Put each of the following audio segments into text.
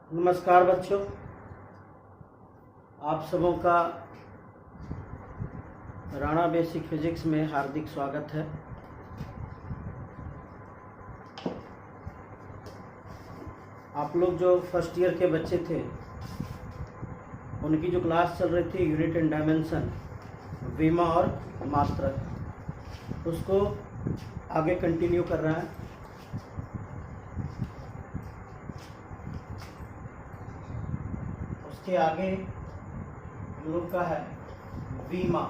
नमस्कार बच्चों, आप सबों का राणा बेसिक फिजिक्स में हार्दिक स्वागत है। आप लोग जो फर्स्ट ईयर के बच्चे थे उनकी जो क्लास चल रही थी यूनिट एंड डायमेंशन, विमा और मात्रक, उसको आगे कंटिन्यू कर रहा है। उसके आगे हम लोग का है विमा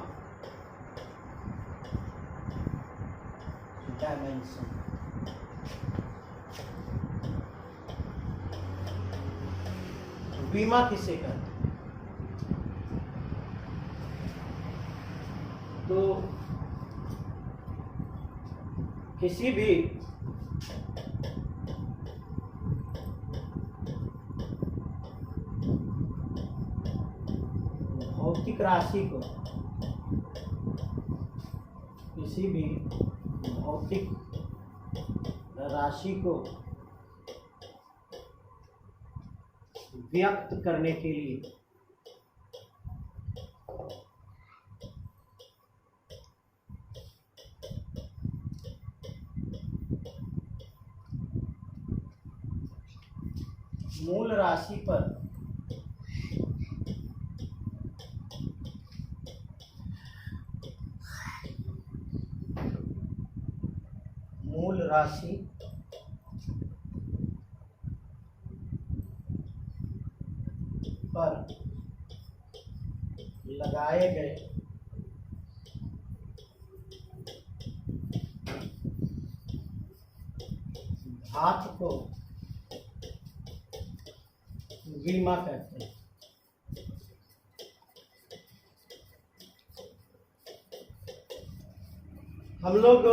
डायमेंशन। विमा किसे कहते हैं? तो किसी भी भौतिक राशि को, किसी भी भौतिक राशि को व्यक्त करने के लिए मूल राशि पर मूल राशि पर लगाए गए घात को विमा कहते हैं। हम लोग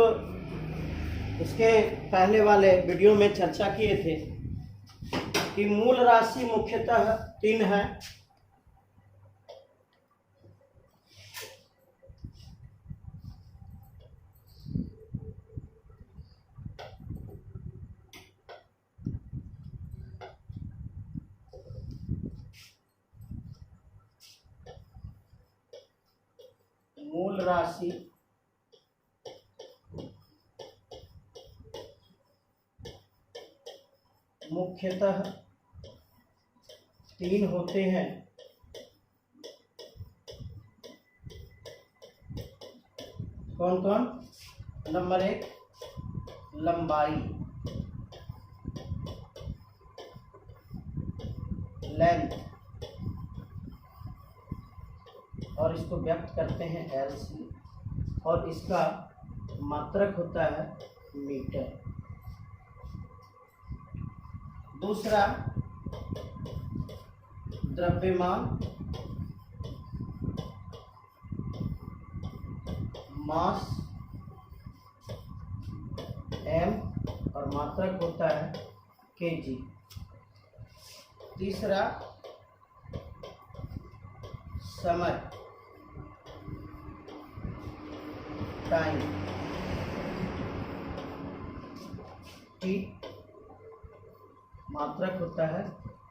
इसके पहले वाले वीडियो में चर्चा किए थे कि मूल राशि मुख्यतः 3 है। मूल राशि मुख्यतः 3 होते हैं। कौन कौन? नंबर 1 लंबाई, लेंथ, और इसको व्यक्त करते हैं एलसी, और इसका मात्रक होता है मीटर। दूसरा द्रव्यमान, मास एम, और मात्रक होता है केजी। तीसरा समय, टाइम, टी, मात्रक होता है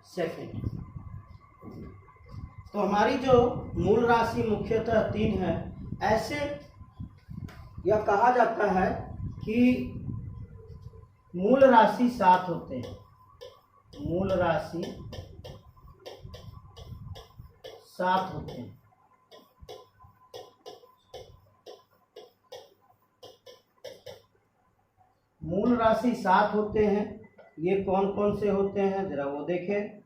सेकंड। तो हमारी जो मूल राशि मुख्यतः 3 है। ऐसे यह कहा जाता है कि मूल राशि 7 होते हैं। मूल राशि 7 होते हैं। मूल राशि 7 होते हैं। ये कौन कौन से होते हैं जरा वो देखें।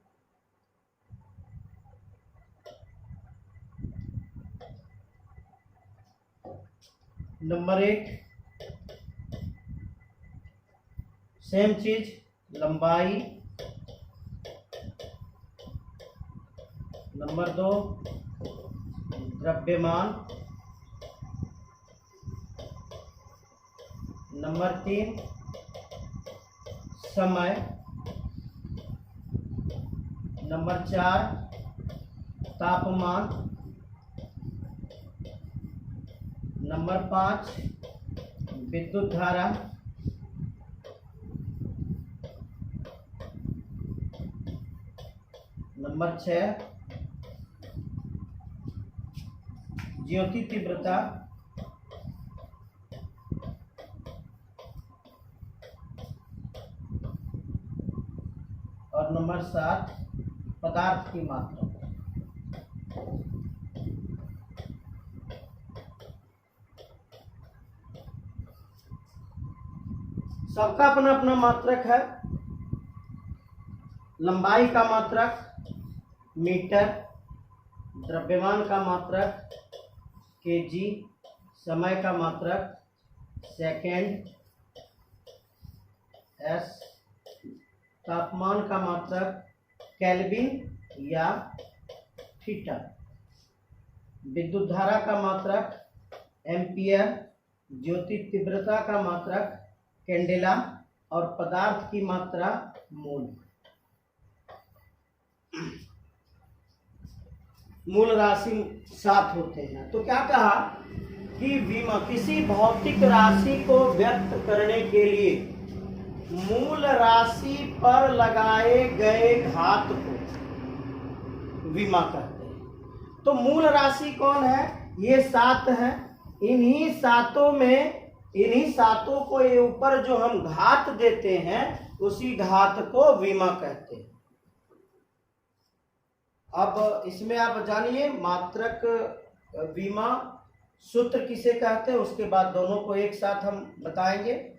नंबर 1 सेम चीज, लंबाई। नंबर 2 द्रव्यमान। नंबर 3 समय। नंबर 4 तापमान। नंबर 5 विद्युत धारा। नंबर 6 ज्योति तीव्रता, और नंबर 7 पदार्थ की मात्रा। सबका अपना अपना मात्रक है। लंबाई का मात्रक मीटर, द्रव्यमान का मात्रक केजी, समय का मात्रक सेकेंड एस, तापमान का मात्रक केल्विन या थीटा, विद्युत धारा का मात्रक एम्पियर, ज्योति तीव्रता का मात्रक कैंडेला, और पदार्थ की मात्रा मोल। मूल राशि 7 होते हैं। तो क्या कहा कि विमा किसी भौतिक राशि को व्यक्त करने के लिए मूल राशि पर लगाए गए घात को विमा कहते हैं। तो मूल राशि कौन है? ये 7 है। इन्हीं सातों को ये ऊपर जो हम घात देते हैं उसी घात को विमा कहते हैं। अब इसमें आप जानिए मात्रक विमा सूत्र किसे कहते हैं, उसके बाद दोनों को एक साथ हम बताएंगे।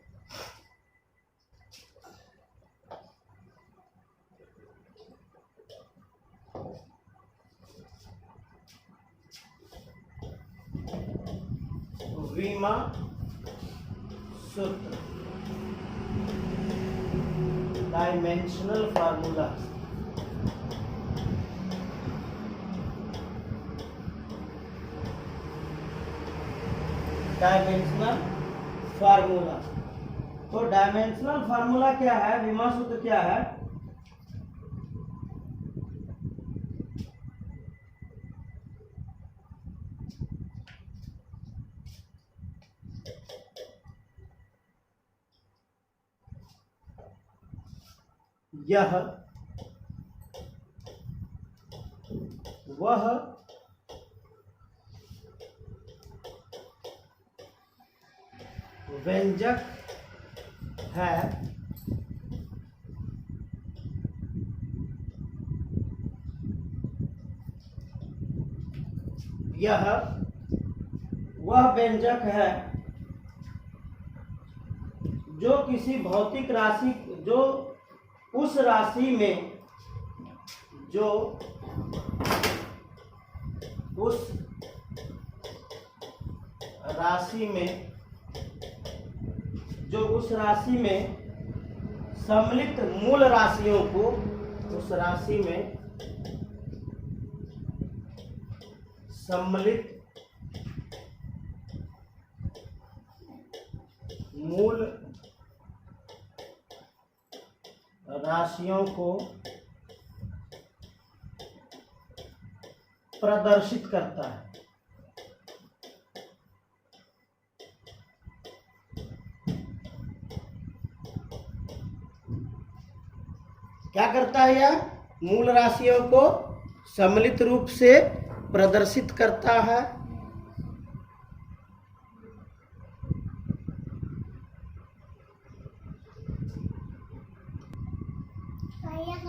विमा सूत्र, डायमेंशनल फार्मूला। Dimensional formula. तो डायमेंशनल फार्मूला क्या है, विमा सूत्र क्या है? यह वह व्यंजक है यह वह व्यंजक है जो किसी भौतिक राशि जो उस राशि में जो उस राशि में सम्मिलित मूल राशियों को उस राशि में सम्मिलित मूल राशियों को प्रदर्शित करता है। क्या करता है यह? मूल राशियों को सम्मिलित रूप से प्रदर्शित करता है।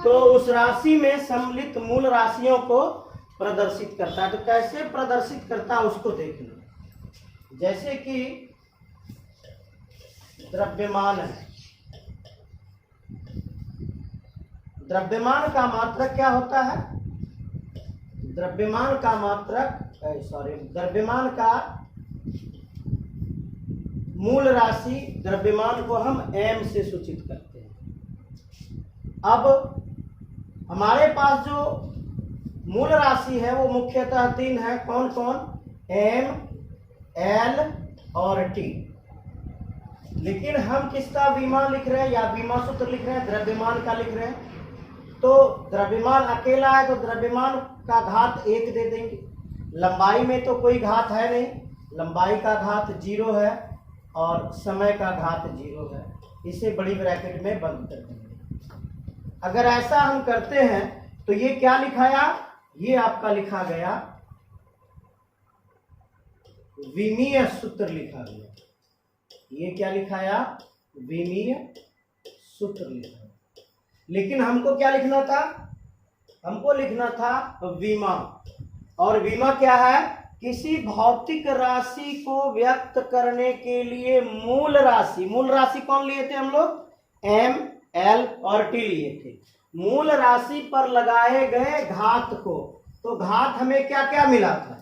तो उस राशि में सम्मिलित मूल राशियों को प्रदर्शित करता है। तो कैसे प्रदर्शित करता है उसको देखना। जैसे कि द्रव्यमान है, द्रव्यमान का मात्रक क्या होता है? द्रव्यमान का मूल राशि द्रव्यमान को हम m से सूचित करते हैं। अब हमारे पास जो मूल राशि है वो मुख्यतः 3 है। कौन कौन? m, l और t। लेकिन हम किसका विमा लिख रहे हैं या विमा सूत्र लिख रहे हैं? द्रव्यमान का लिख रहे हैं। तो द्रव्यमान अकेला है तो द्रव्यमान का घात 1 दे देंगे। लंबाई में तो कोई घात है नहीं, लंबाई का घात 0 है और समय का घात 0 है। इसे बड़ी ब्रैकेट में बंद कर देंगे। अगर ऐसा हम करते हैं तो ये क्या लिखाया, ये आपका लिखा गया विमीय सूत्र लिखा गया। ये क्या लिखाया, विमीय सूत्र लिखा। लेकिन हमको क्या लिखना था, हमको लिखना था विमा। और विमा क्या है, किसी भौतिक राशि को व्यक्त करने के लिए मूल राशि, मूल राशि कौन लिए थे हम लोग, एम एल और टी लिए थे। मूल राशि पर लगाए गए घात को, तो घात हमें क्या क्या मिला था,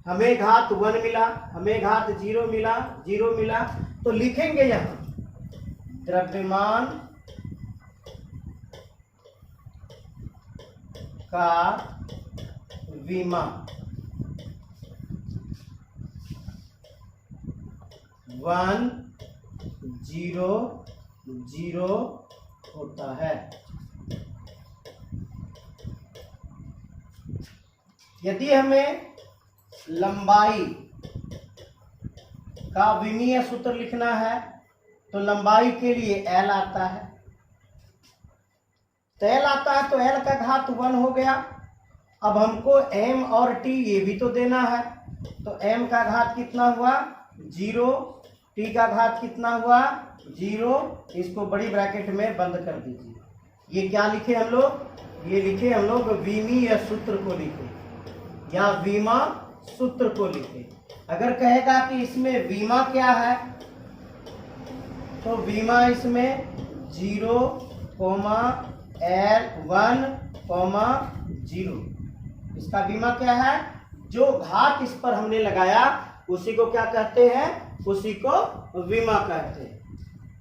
हमें घात 1 मिला, हमें घात 0 मिला, 0 मिला। तो लिखेंगे यहां द्रव्यमान का विमा 100 होता है। यदि हमें लंबाई का विमीय सूत्र लिखना है तो लंबाई के लिए एल आता है, तो एल आता है, तो एल का घात 1 हो गया। अब हमको एम और टी ये भी तो देना है, तो एम का घात कितना हुआ 0, टी का घात कितना हुआ 0। इसको बड़ी ब्रैकेट में बंद कर दीजिए। ये क्या लिखे हम लोग, ये लिखे हम लोग विमीय सूत्र को लिखे या विमा सूत्र को लिखे। अगर कहेगा कि इसमें विमा क्या है, तो विमा इसमें 0, L 1, 0। इसका विमा क्या है, जो घात इस पर हमने लगाया उसी को क्या कहते हैं, उसी को विमा कहते हैं।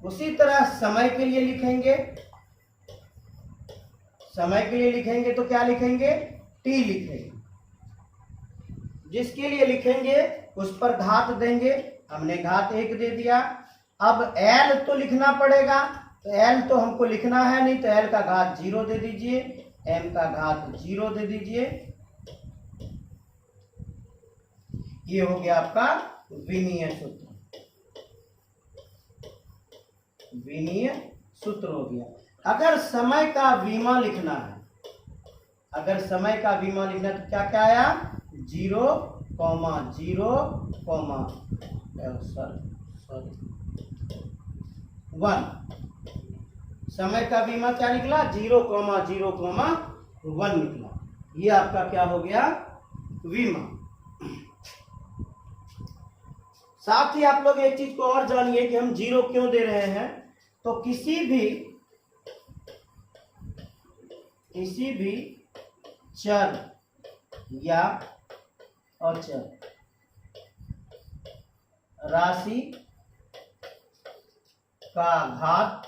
उसी तरह समय के लिए लिखेंगे, समय के लिए लिखेंगे तो क्या लिखेंगे, टी लिखेंगे। जिसके लिए लिखेंगे उस पर घात देंगे, हमने घात 1 दे दिया। अब एल तो लिखना पड़ेगा, तो एल तो हमको लिखना है नहीं, तो एल का घात 0 दे दीजिए, एम का घात 0 दे दीजिए। ये हो गया आपका विमीय सूत्र, विमीय सूत्र हो गया। अगर समय का विमा लिखना है, अगर समय का विमा लिखना है तो क्या क्या आया 0, 1। समय का विमा क्या निकला 0,0,1 निकला। ये आपका क्या हो गया विमा। साथ ही आप लोग एक चीज को और जानिए कि हम 0 क्यों दे रहे हैं। तो किसी भी चर या अचर राशि का घात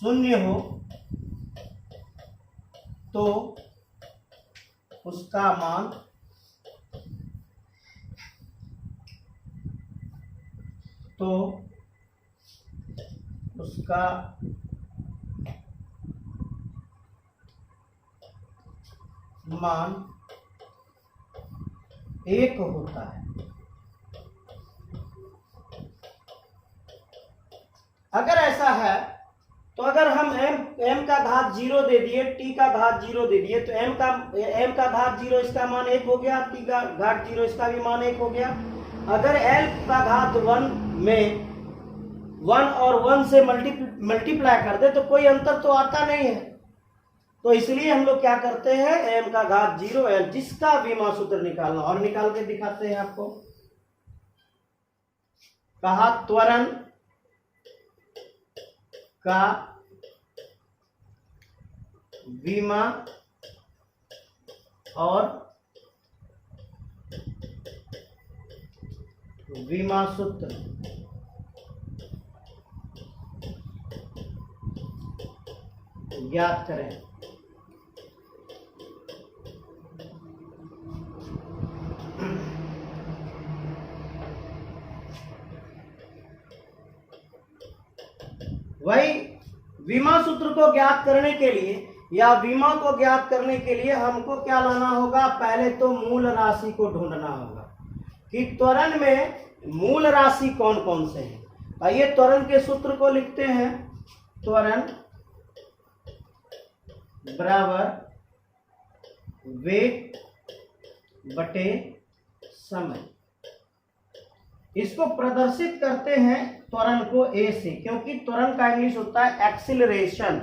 0 हो तो उसका मान उसका मान 1 होता है। अगर ऐसा है तो अगर हम m का घात 0 दे दिए, t का घात 0 दे दिए, तो m का घात 0 इसका मान 1 हो गया, t का घात 0 इसका भी मान 1 हो गया। अगर l का घात 1 में 1 और 1 से मल्टीप्लाई कर दे तो कोई अंतर तो आता नहीं है। तो इसलिए हम लोग क्या करते हैं, m का घात 0 l, जिसका विमा सूत्र निकालना, और निकाल के दिखाते हैं आपको। कहा त्वरण का विमा और विमा सूत्र ज्ञात करें। वही विमा सूत्र को ज्ञात करने के लिए या विमा को ज्ञात करने के लिए हमको क्या लाना होगा, पहले तो मूल राशि को ढूंढना होगा कि त्वरण में मूल राशि कौन कौन से हैं। आइए त्वरण के सूत्र को लिखते हैं। त्वरण बराबर वेग बटे समय। इसको प्रदर्शित करते हैं त्वरण को ए से, क्योंकि त्वरण का इंग्लिश होता है एक्सिलरेशन।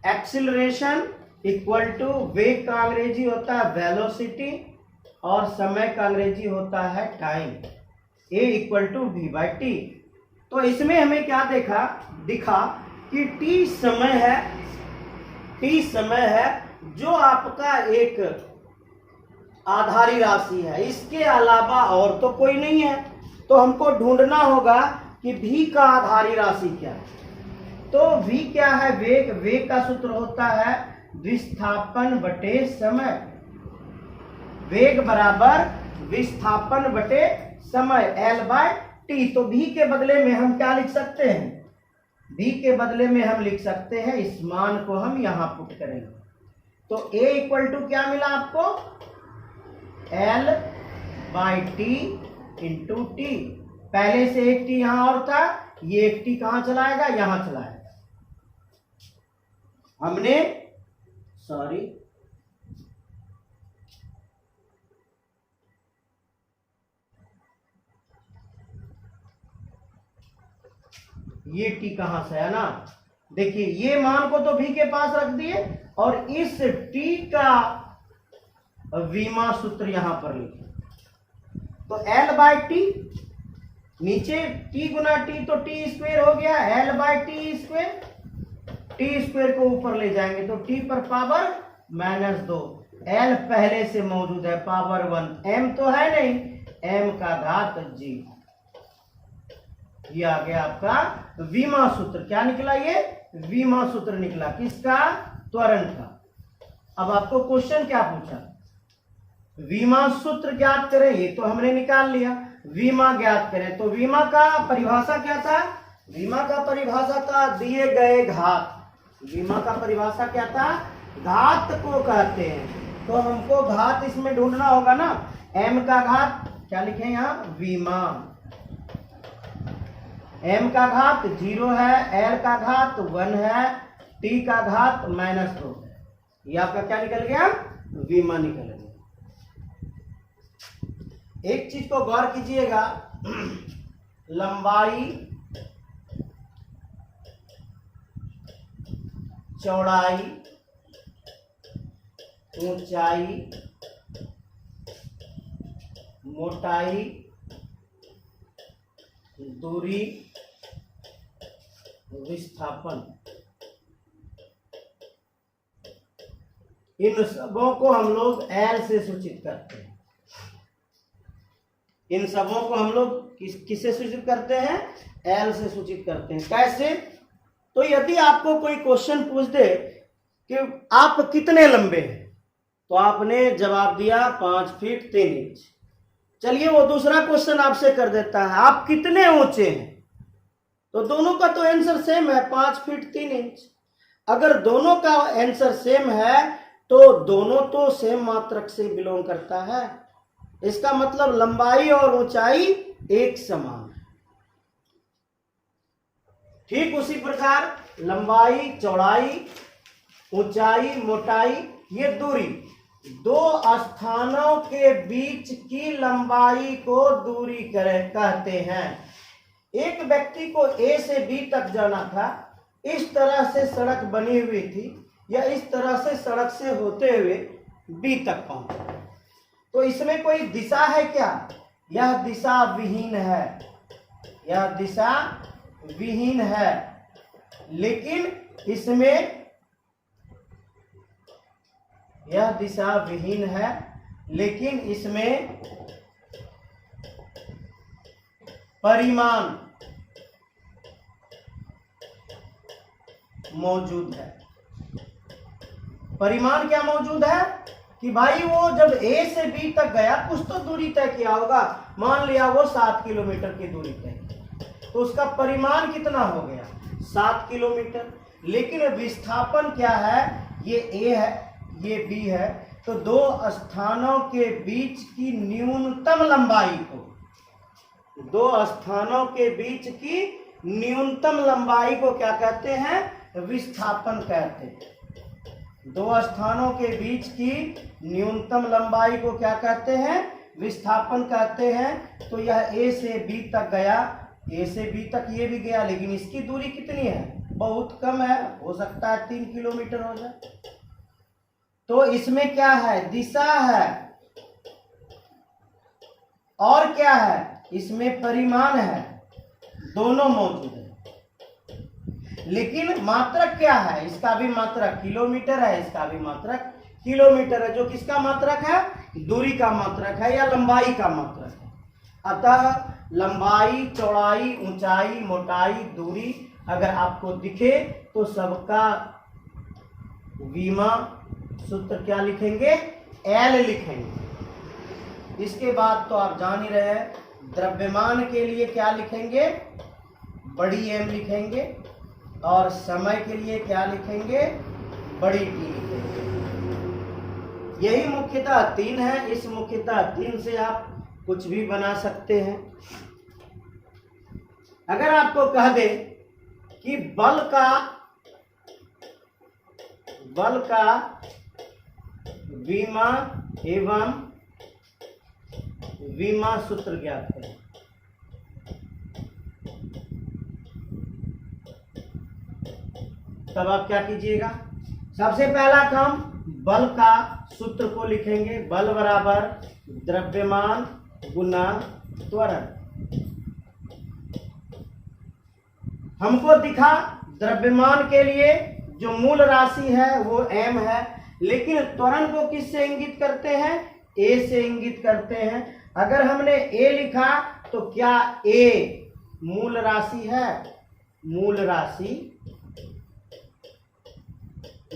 एक्सिलरेशन इक्वल टू वेग का अंग्रेजी होता है वेलोसिटी और समय का अंग्रेजी होता है time. A equal to v by t. तो इसमें हमें क्या दिखा कि टी समय है, टी समय है जो आपका एक आधारी राशि है, इसके अलावा और तो कोई नहीं है। तो हमको ढूंढना होगा कि v का आधारी राशि क्या है। तो v क्या है? वेग। वेग का सूत्र होता है विस्थापन बटे समय। वेग बराबर विस्थापन बटे समय L बाय टी। तो v के बदले में हम क्या लिख सकते हैं? v के बदले में हम लिख सकते हैं, इस मान को हम यहां पुट करेंगे। तो a इक्वल टू क्या मिला आपको? L by T into T. पहले से एक टी यहां और था, ये एक टी कहां चलाएगा? यहां चलाएगा। हमने ये टी कहां से है ना, देखिए ये मान को तो v के पास रख दिए और इस टी का वीमा सूत्र यहां पर लिखे। तो L बाई टी, नीचे t गुना टी तो टी स्क्वेयर हो गया, L by T square. T square को ऊपर ले जाएंगे तो टी पर पावर -2। L पहले से मौजूद है, पावर 1। m तो है नहीं, m का घात g। ये आ गया आपका वीमा सूत्र। क्या निकला? ये वीमा सूत्र निकला। किसका? त्वरण का। अब आपको क्वेश्चन क्या पूछा? वीमा सूत्र ज्ञात करें, ये तो हमने निकाल लिया। वीमा ज्ञात करें, तो वीमा का परिभाषा क्या था? वीमा का परिभाषा था दिए गए घात। वीमा का परिभाषा क्या था? घात को कहते हैं। तो हमको घात इसमें ढूंढना होगा ना। m का घात क्या लिखे यहाँ? वीमा। m का घात 0 है, l का घात 1 है, t का घात -2 है। ये आपका क्या निकल गया? वीमा निकल गया। एक चीज को गौर कीजिएगा, लंबाई, चौड़ाई, ऊंचाई, मोटाई, दूरी, विस्थापन, इन सबों को हम लोग L से सूचित करते हैं। इन सबों को हम लोग किससे सूचित करते हैं? L से सूचित करते हैं। कैसे? तो यदि आपको कोई क्वेश्चन पूछ दे कि आप कितने लंबे हैं, तो आपने जवाब दिया 5 फीट 3 इंच। चलिए वो दूसरा क्वेश्चन आपसे कर देता है, आप कितने ऊंचे हैं? तो दोनों का तो आंसर सेम है, 5 फीट 3 इंच। अगर दोनों का आंसर सेम है तो दोनों तो सेम मात्रक से बिलोंग करता है। इसका मतलब लंबाई और ऊंचाई एक समान है। ठीक उसी प्रकार लंबाई, चौड़ाई, ऊंचाई, मोटाई, ये दूरी, दो स्थानों के बीच की लंबाई को दूरी कहते हैं। एक व्यक्ति को A से B तक जाना था, इस तरह से सड़क बनी हुई थी या इस तरह से सड़क से होते हुए B तक पहुंचा। तो इसमें कोई दिशा है क्या? यह दिशा विहीन है, यह दिशा विहीन है। लेकिन इसमें यह दिशा विहीन है, लेकिन इसमें परिमाण मौजूद है। परिमाण क्या मौजूद है? कि भाई वो जब A से B तक गया, कुछ तो दूरी तय किया होगा। मान लिया वो 7 किलोमीटर की दूरी तय, तो उसका परिमाण कितना हो गया? 7 किलोमीटर। लेकिन विस्थापन क्या है? ये A है, ये B है। तो दो स्थानों के बीच की न्यूनतम लंबाई को दो स्थानों के बीच की न्यूनतम लंबाई को क्या कहते हैं? विस्थापन कहते हैं। दो स्थानों के बीच की न्यूनतम लंबाई को क्या कहते हैं? विस्थापन कहते हैं। तो यह ए से बी तक गया, ए से बी तक ये भी गया, लेकिन इसकी दूरी कितनी है? बहुत कम है, हो सकता है 3 किलोमीटर हो जाए। तो इसमें क्या है? दिशा है और क्या है? इसमें परिमाण है, दोनों मौजूद है। लेकिन मात्रक क्या है? इसका भी मात्रक किलोमीटर है, इसका भी मात्रक किलोमीटर है। जो किसका मात्रक है? दूरी का मात्रक है या लंबाई का मात्रक है। अतः लंबाई, चौड़ाई, ऊंचाई, मोटाई, दूरी अगर आपको दिखे तो सबका विमा सूत्र क्या लिखेंगे? एल लिखेंगे। इसके बाद तो आप जान ही रहे हैं, द्रव्यमान के लिए क्या लिखेंगे? बड़ी एम लिखेंगे। और समय के लिए क्या लिखेंगे? बड़ी टी लिखेंगे। यही मुख्यतः 3 है। इस मुख्यतः 3 से आप कुछ भी बना सकते हैं। अगर आपको कह दे कि बल का विमा एवं विमा सूत्र ज्ञात करें, तब आप क्या कीजिएगा? सबसे पहला काम, बल का सूत्र को लिखेंगे। बल बराबर द्रव्यमान गुना त्वरण। हमको दिखा द्रव्यमान के लिए जो मूल राशि है वो m है, लेकिन त्वरण को किससे इंगित करते हैं? a से इंगित करते हैं। अगर हमने a लिखा तो क्या a मूल राशि है? मूल राशि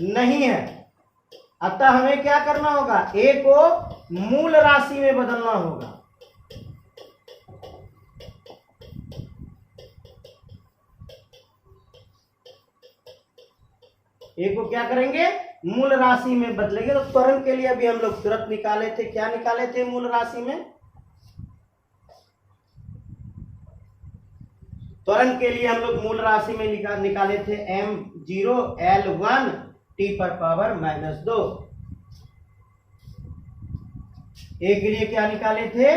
नहीं है। अतः हमें क्या करना होगा? a को मूल राशि में बदलना होगा। a को क्या करेंगे? मूल राशि में बदलेंगे। तो त्वरण के लिए अभी हम लोग तुरंत निकाले थे। क्या निकाले थे मूल राशि में? त्वरण के लिए हम लोग मूल राशि में निकाले थे m0 L1 t पर पावर -2। a के लिए क्या निकाले थे?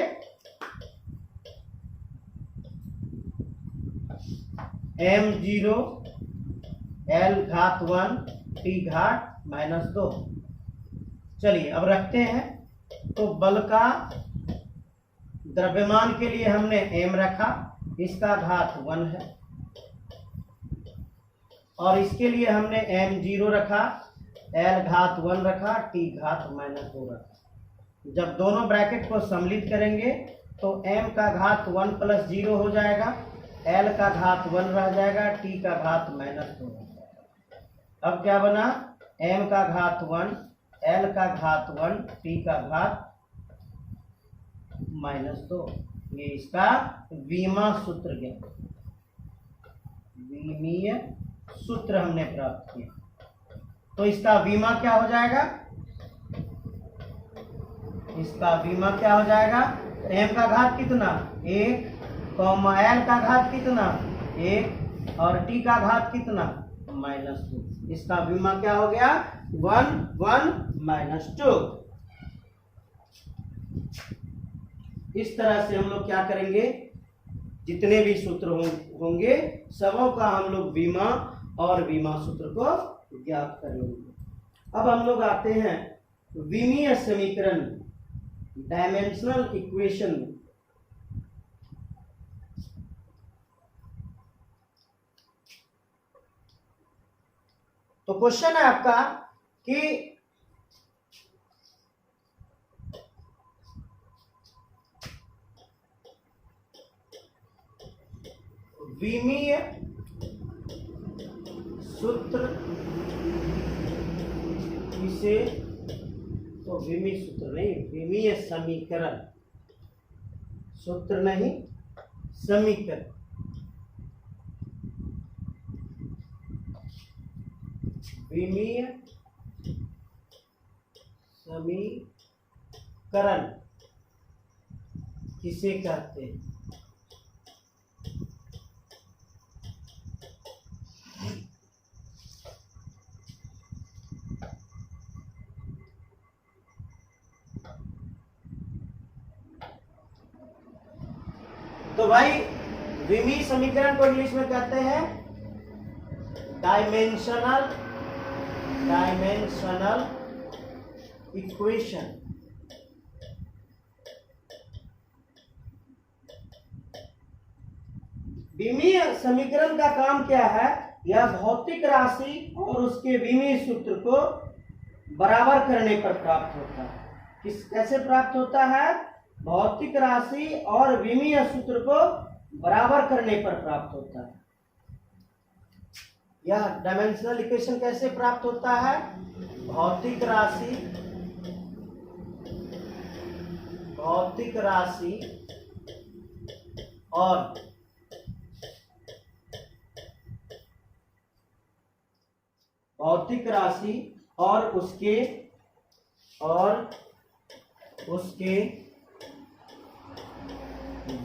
m0 L1 t-2। चलिए अब रखते हैं। तो बल का द्रव्यमान के लिए हमने m रखा, इसका घात 1 है, और इसके लिए हमने m0 रखा, L घात 1 रखा, t घात -2 रखा। जब दोनों ब्रैकेट को सम्मिलित करेंगे तो m का घात 1 + 0 हो जाएगा, L का घात 1 रह जाएगा, t का घात -2 रह जाएगा। अब क्या बना? m का घात 1, L का घात 1, t का घात -2। ये इसका विमा सूत्र गया, विमीय सूत्र हमने प्राप्त किया। तो इसका विमा क्या हो जाएगा? इसका विमा क्या हो जाएगा? m का घात कितना? 1, L का घात कितना? 1, और t का घात कितना? -2। इसका विमा क्या हो गया? 1, 1, -2। इस तरह से हम लोग क्या करेंगे? जितने भी सूत्र होंगे सबों का हम लोग विमा और विमा सूत्र को ज्ञात कर लेंगे। अब हम लोग आते हैं विमीय समीकरण, डायमेंशनल इक्वेशन। तो क्वेश्चन है आपका कि विमीय सूत्र किसे, तो विमीय सूत्र नहीं, विमीय समीकरण, सूत्र नहीं समीकरण। विमीय समीकरण किसे कहते हैं? तो भाई विमीय समीकरण को इंग्लिश में कहते हैं डायमेंशनल इक्वेशन। विमीय समीकरण का काम क्या है? यह भौतिक राशि और उसके विमीय सूत्र को बराबर करने पर प्राप्त होता है। कैसे प्राप्त होता है? भौतिक राशि और विमीय सूत्र को बराबर करने पर प्राप्त होता है। यह डायमेंशनल इक्वेशन कैसे प्राप्त होता है? भौतिक राशि और उसके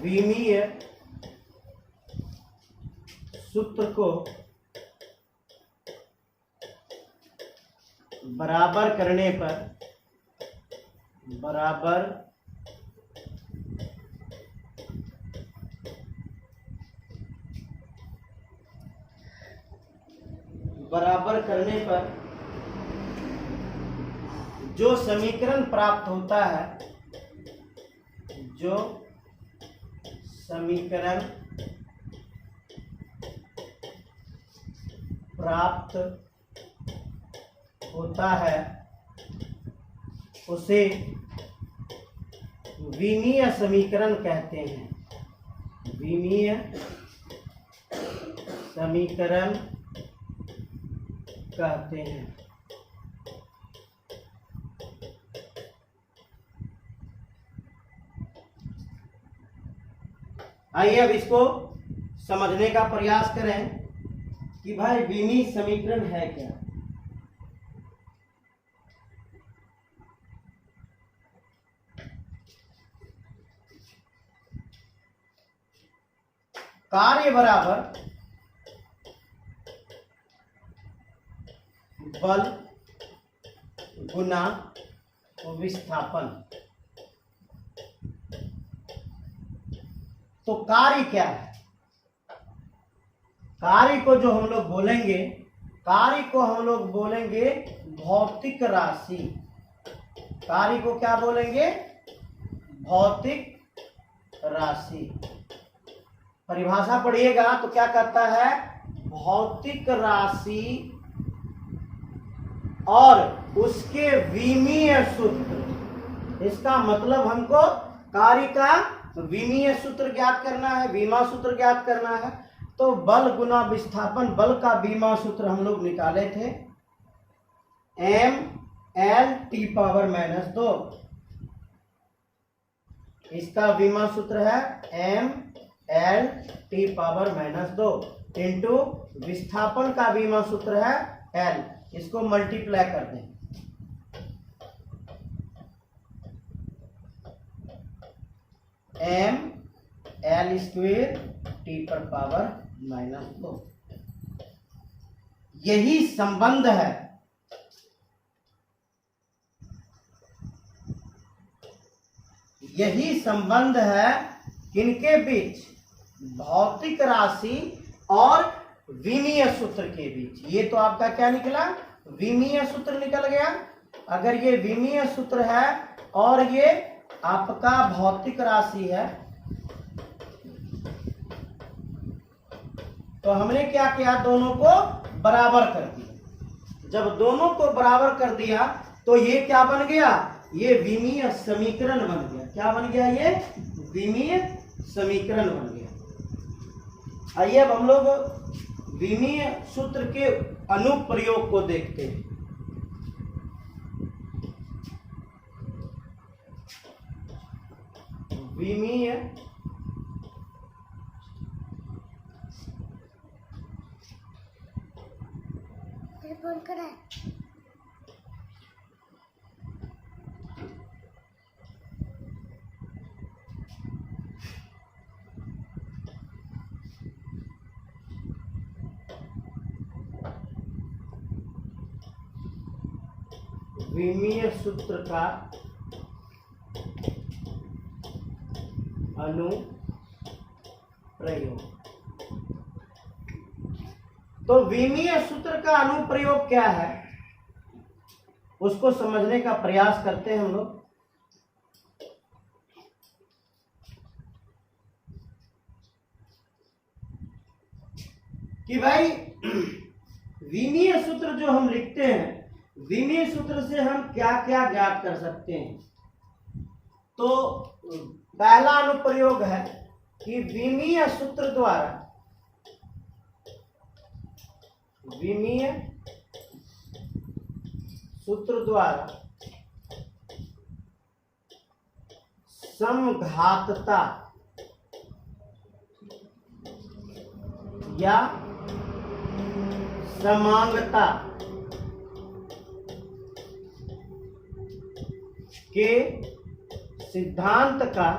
विमीय सूत्र को बराबर करने पर जो समीकरण प्राप्त होता है, उसे विमीय समीकरण कहते हैं। विमीय समीकरण कहते हैं। आइए अब इसको समझने का प्रयास करें कि भाई विमीय समीकरण है क्या। कार्य बराबर बल गुना विस्थापन। तो कार्य क्या है? कार्य को हम लोग बोलेंगे भौतिक राशि। कार्य को क्या बोलेंगे? भौतिक राशि। परिभाषा पढ़िएगा तो क्या कहता है? भौतिक राशि और उसके विमीय सूत्र। इसका मतलब हमको कार्य का विमीय सूत्र ज्ञात करना है, विमा सूत्र ज्ञात करना है। तो बल गुना विस्थापन, बल का विमा सूत्र हम लोग निकाले थे mL(T⁻²). इसका विमा सूत्र है mL(T⁻²) इंटू विस्थापन का विमा सूत्र है L। इसको मल्टीप्लाई कर दें। mL² T⁻²। यही संबंध है किनके बीच? भौतिक राशि और विमीय सूत्र के बीच। ये तो आपका क्या निकला? विमीय सूत्र निकल गया। अगर ये विमीय सूत्र है और ये आपका भौतिक राशि है, तो हमने क्या किया? दोनों को बराबर कर दिया। जब दोनों को बराबर कर दिया तो ये क्या बन गया? ये विमीय समीकरण बन गया। क्या बन गया? ये विमीय समीकरण बन गया। आइए अब हम लोग विमीय सूत्र के अनुप्रयोग को देखते हैं। विमीय विमीय सूत्र का अनुप्रयोग। प्रयोग। तो विमीय सूत्र का अनुप्रयोग क्या है उसको समझने का प्रयास करते हैं हम लोग। कि भाई विमीय सूत्र जो हम लिखते हैं, विमीय सूत्र से हम क्या क्या ज्ञात कर सकते हैं। तो पहला अनुप्रयोग है कि विमीय सूत्र द्वारा, विमीय सूत्र द्वारा समघातता या समांगता के सिद्धांत का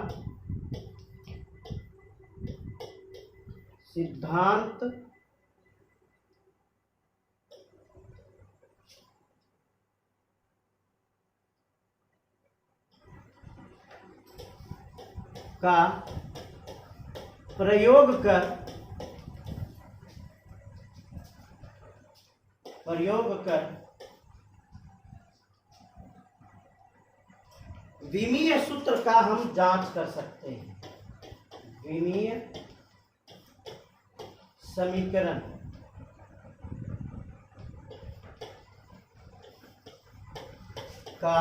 प्रयोग कर विमीय सूत्र का हम जांच कर सकते हैं। विमीय समीकरण का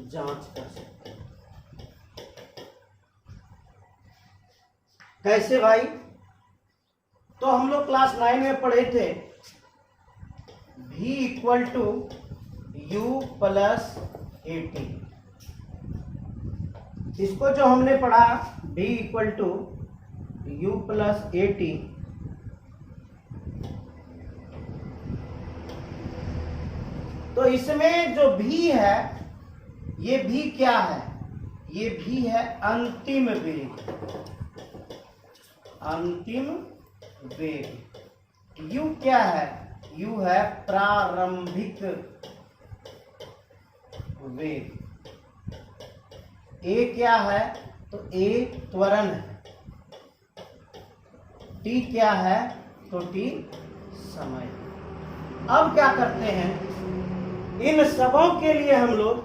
जांच कर सकते हैं। कैसे भाई? तो हम लोग क्लास 9 में पढ़े थे V equal to U plus AT। इसको जो हमने पढ़ा V equal to U plus AT, तो इसमें जो V है, ये V क्या है? ये V है अंतिम वेग, अंतिम वेग। U क्या है? U है प्रारंभिक वेग। A क्या है? तो A त्वरण है। T क्या है? तो T समय। अब क्या करते हैं, इन सबों के लिए हम लोग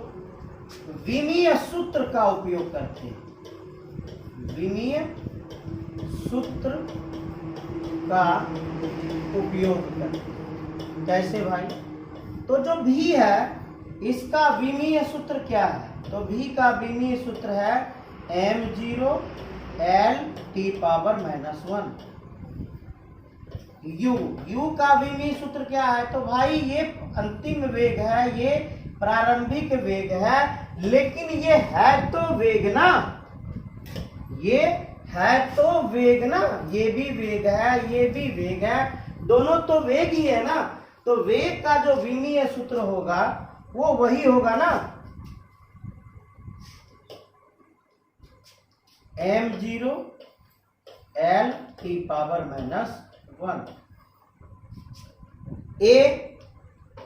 विमीय सूत्र का उपयोग करते हैं। विमीय सूत्र का उपयोग करते हैं। कैसे भाई? तो जो V है इसका विमीय सूत्र क्या है? तो V का विमीय सूत्र है m0 L T power -1। U का विमीय सूत्र क्या है? तो भाई ये अंतिम वेग है, ये प्रारंभिक वेग है, लेकिन ये है तो वेग ना, ये है तो वेग ना, ये भी वेग है, ये भी वेग है, दोनों तो वेग ही है ना। तो वेग का जो विमीय सूत्र होगा वो वही होगा ना, m0 L T power -1।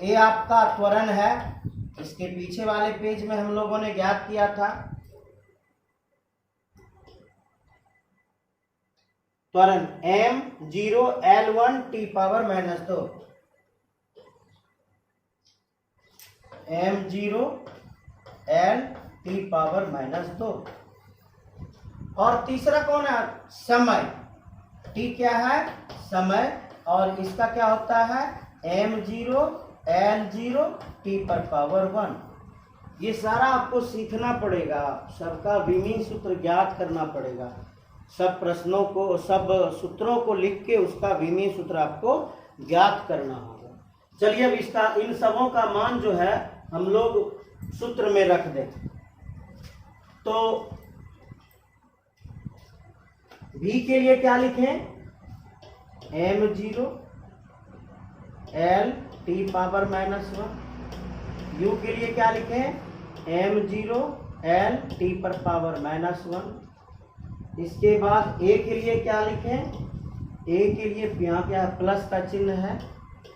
A आपका त्वरण है, इसके पीछे वाले पेज में हम लोगों ने ज्ञात किया था। त्वरण m0 L1 T power -2, m0 L T power -2। और तीसरा कौन है? समय। T क्या है? समय। और इसका क्या होता है? m0 L0 T पर पावर 1। ये सारा आपको सीखना पड़ेगा, सबका विमीय सूत्र ज्ञात करना पड़ेगा। सब प्रश्नों को, सब सूत्रों को लिख के उसका विमीय सूत्र आपको ज्ञात करना होगा। चलिए अब इसका, इन सबों का मान जो है हम लोग सूत्र में रख दें। तो V के लिए क्या लिखें? m0 L T power -1। U के लिए क्या लिखें? m0 L T पर पावर -1। इसके बाद A के लिए क्या लिखें? A के लिए यहाँ क्या है? प्लस का चिन्ह है।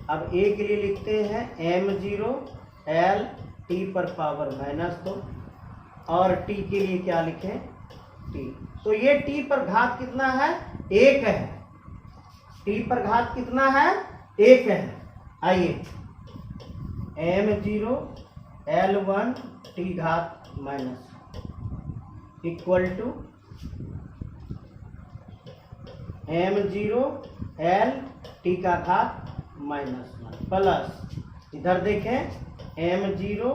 अब A के लिए लिखते हैं m0 L T पर पावर -2। और T के लिए क्या लिखें? टी। तो ये टी पर घात कितना है, 1 है। टी पर घात कितना है, 1 है। आइए m0 L1 टी घात minus equal to m0 L T का घात -1 प्लस, इधर देखें m0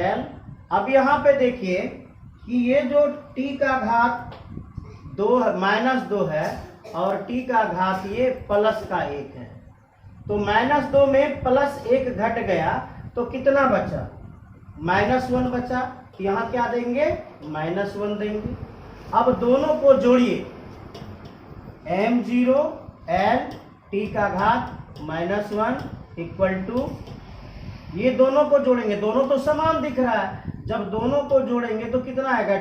L। अब यहाँ पे देखिए कि ये जो t का घात -2 है और t का घात ये प्लस का 1 है, तो -2 में +1 घट गया तो कितना बचा, -1 बचा। यहाँ क्या देंगे, -1 देंगे। अब दोनों को जोड़िए, m0 L टी का घात -1 इक्वल टू, ये दोनों को जोड़ेंगे, दोनों तो समान दिख रहा है, जब दोनों को जोड़ेंगे तो कितना आएगा,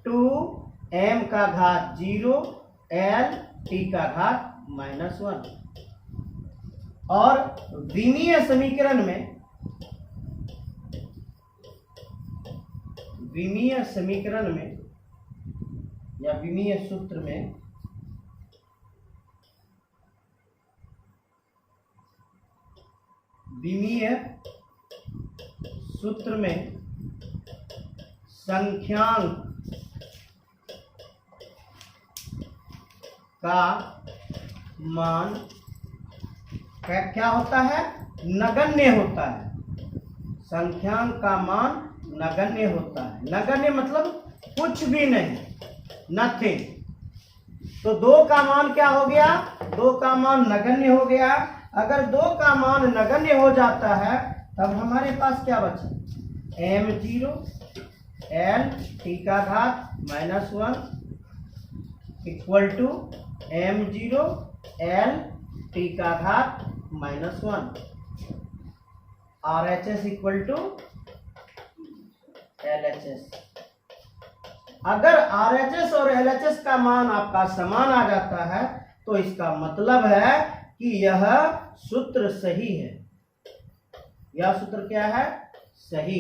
2m का घात 0 L टी का घात -1। और विमीय समीकरण में, विमीय समीकरण में या विमीय सूत्र में विमीय सूत्र में संख्यांक का मान क्या होता है, नगण्य होता है। संख्यांक का मान नगण्य होता है। नगण्य मतलब कुछ भी नहीं, नथिंग। तो 2 का मान क्या हो गया, 2 का मान नगण्य हो गया। अगर 2 का मान नगण्य हो जाता है तब हमारे पास क्या बचा, m0 L टी का घात -1 equal to m0 L T का घात -1। RHS equal to LHS। अगर RHS और LHS का मान आपका समान आ जाता है तो इसका मतलब है कि यह सूत्र सही है। यह सूत्र क्या है, सही।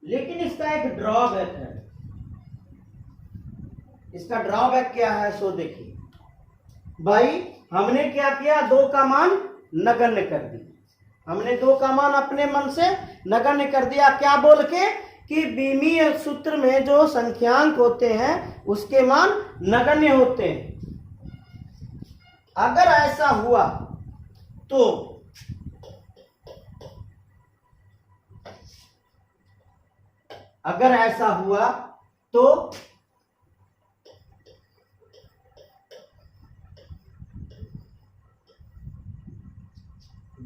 लेकिन इसका एक ड्रॉबैक है। इसका ड्रॉबैक क्या है, सो देखिए भाई, हमने क्या किया, 2 का मान नगण्य कर दिया। हमने 2 का मान अपने मन से नगण्य कर दिया, क्या बोल के कि विमीय सूत्र में जो संख्यांक होते हैं उसके मान नगण्य होते हैं। अगर ऐसा हुआ तो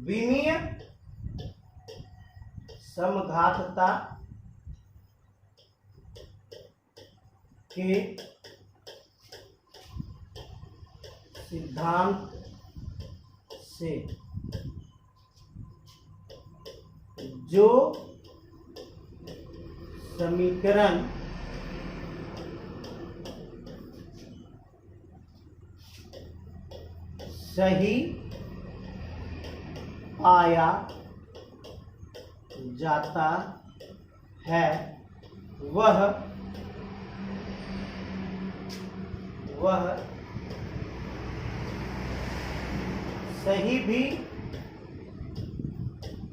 विमीय समघातता के सिद्धांत से जो समीकरण सही पाया जाता है वह सही भी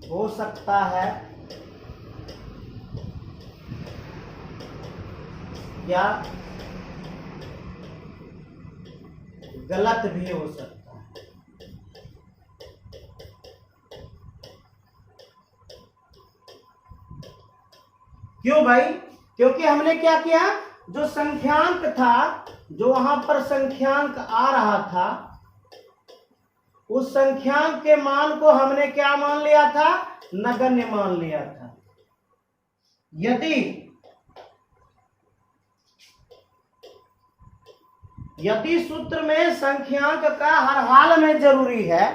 हो सकता है या गलत भी हो सकता है। क्यों भाई, क्योंकि हमने क्या किया, जो संख्यांक था, जो वहां पर संख्यांक आ रहा था, उस संख्यांक के मान को हमने क्या मान लिया था, नगण्य मान लिया था। यदि सूत्र में संख्यांक का हर हाल में जरूरी है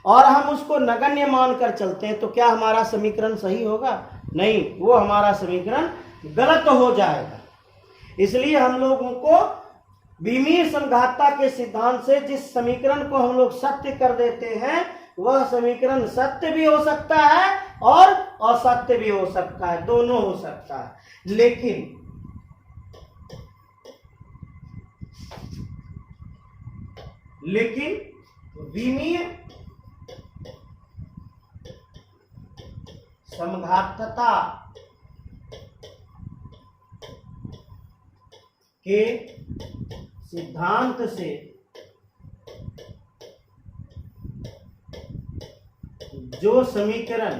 और हम उसको नगण्य मानकर चलते हैं तो क्या हमारा समीकरण सही होगा? नहीं, वो हमारा समीकरण गलत हो जाएगा। इसलिए हम लोगों को विमीय समघातता के सिद्धांत से जिस समीकरण को हम लोग सत्य कर देते हैं वह समीकरण सत्य भी हो सकता है और असत्य भी हो सकता है, दोनों हो सकता है। लेकिन विमीय समघातता के सिद्धांत से जो समीकरण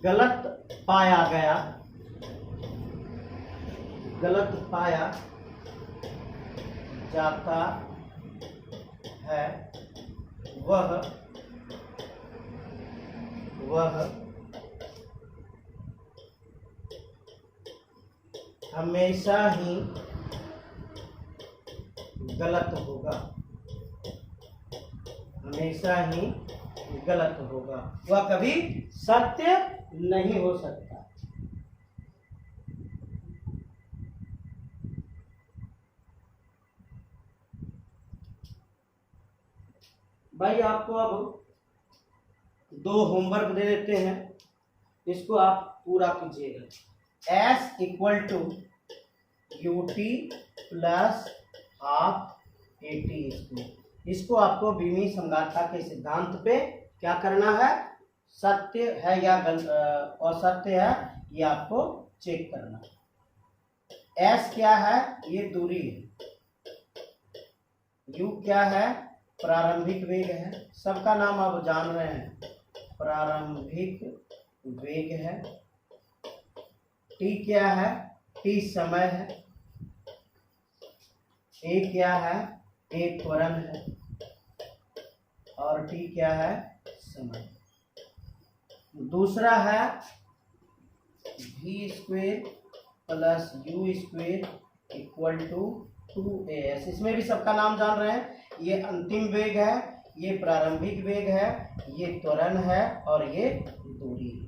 गलत पाया जाता है वह हमेशा ही गलत होगा, वह कभी सत्य नहीं हो सकता। भाई आपको अब 2 होमवर्क दे देते हैं, इसको आप पूरा कीजिएगा। S equal to UT plus half AT, इसको आपको विमीय समघातता के सिद्धांत पे क्या करना है, सत्य है या असत्य है, ये आपको चेक करना है। S क्या है, ये दूरी है। U क्या है, प्रारंभिक वेग है, सबका नाम आप जान रहे हैं, प्रारंभिक वेग है। T क्या है, T समय है। A क्या है, A त्वरण है। और T क्या है, समय। दूसरा है v square plus u square equal to 2as, इसमें भी सबका नाम जान रहे हैं, ये अंतिम वेग है, ये प्रारंभिक वेग है, ये त्वरण है और ये दूरी है।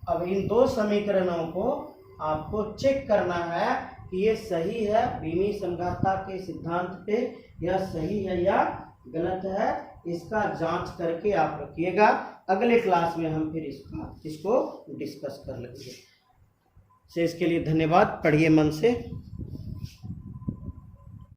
अब इन 2 समीकरणों को आपको चेक करना है कि ये सही है विमीय समघातता के सिद्धांत पे, या सही है या गलत है, इसका जांच करके आप रखिएगा। अगले क्लास में हम फिर इसको डिस्कस कर लेंगे। से इसके लिए धन्यवाद, पढ़िए मन से।